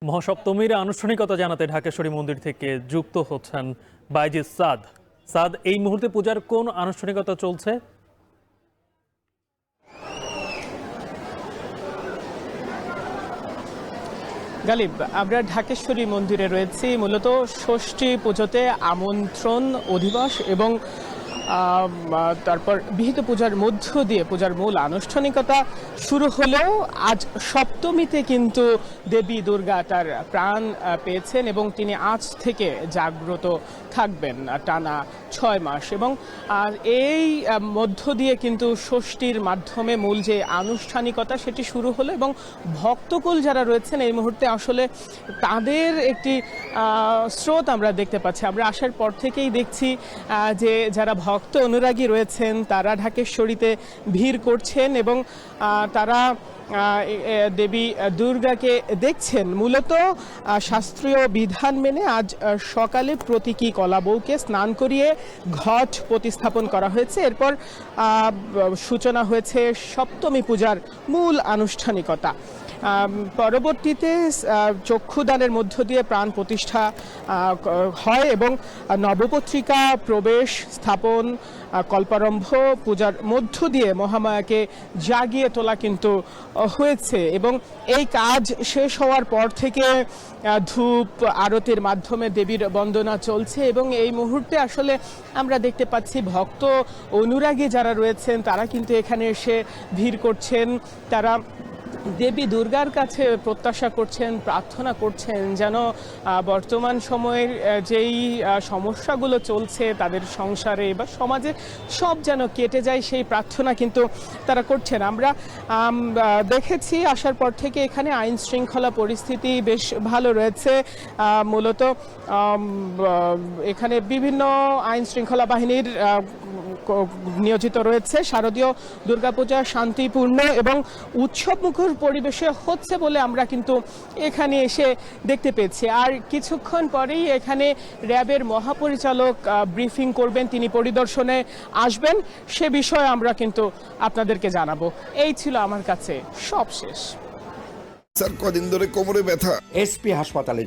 মহাসপ্তমীর আনুষ্ঠানিকতা জানাতে ঢাকেশ্বরী মন্দির থেকে যুক্ত হচ্ছেন বাইজিদ সাদ। সাদ, এই মুহূর্তে পূজার কোন আনুষ্ঠানিকতা চলছে? গালিব, আমরা ঢাকেশ্বরী মন্দিরে রয়েছি। মূলত ষষ্ঠী পুজোতে আমন্ত্রণ অধিবাস এবং তারপর বিহিত পূজার মধ্য দিয়ে পূজার মূল আনুষ্ঠানিকতা শুরু হলেও আজ সপ্তমীতে কিন্তু দেবী দুর্গা তার প্রাণ পেয়েছেন এবং তিনি আজ থেকে জাগ্রত থাকবেন টানা 6 মাস। এবং এই মধ্য দিয়ে কিন্তু ষষ্ঠীর মাধ্যমে মূল যে আনুষ্ঠানিকতা সেটি শুরু হলো এবং ভক্তকুল যারা রয়েছেন এই মুহূর্তে আসলে তাদের একটি স্রোত আমরা দেখতে পাচ্ছি। আমরা আসার পর থেকেই দেখছি যে যারা ভক্ত অনুরাগী রয়েছেন তারা ঢাকেশ্বরীতে ভিড় করছেন এবং তারা দেবী দুর্গাকে দেখছেন। মূলত শাস্ত্রীয় বিধান মেনে আজ সকালে প্রতীকী কলাবউকে স্নান করিয়ে ঘট প্রতিস্থাপন করা হয়েছে। এরপর সূচনা হয়েছে সপ্তমী পূজার মূল আনুষ্ঠানিকতা। পরবর্তীতে চক্ষুদানের মধ্য দিয়ে প্রাণ প্রতিষ্ঠা হয় এবং নবপত্রিকা প্রবেশ স্থাপন কল্পারম্ভ পূজার মধ্য দিয়ে মহামায়াকে জাগিয়ে তোলা কিন্তু হয়েছে এবং এই কাজ শেষ হওয়ার পর থেকে ধূপ আরতির মাধ্যমে দেবীর বন্দনা চলছে এবং এই মুহূর্তে আসলে আমরা দেখতে পাচ্ছি ভক্ত অনুরাগী যারা রয়েছেন তারা কিন্তু এখানে এসে ভিড় করছেন। তারা দেবী দুর্গার কাছে প্রত্যাশা করছেন, প্রার্থনা করছেন যেন বর্তমান সময়ের যেই সমস্যাগুলো চলছে তাদের সংসারে বা সমাজে সব যেন কেটে যায়, সেই প্রার্থনা কিন্তু তারা করছেন। আমরা দেখেছি আসার পর থেকে এখানে আইন শৃঙ্খলা পরিস্থিতি বেশ ভালো রয়েছে। মূলত এখানে বিভিন্ন আইন শৃঙ্খলা বাহিনীর নিয়োজিত রয়েছে। শারদীয় দুর্গাপূজা শান্তিপূর্ণ এবং উৎসবমুখর পরিবেশে হচ্ছে বলে আমরা কিন্তু এখানে এসে দেখতে পেয়েছি। আর কিছুক্ষণ পরেই এখানে র্যাবের মহাপরিচালক ব্রিফিং করবেন, তিনি পরিদর্শনে আসবেন, সে বিষয়ে আমরা কিন্তু আপনাদেরকে জানাবো। এই ছিল আমার কাছে সবশেষ। স্যার, কদিন ধরে কোমরে ব্যথা। এসপি হাসপাতালে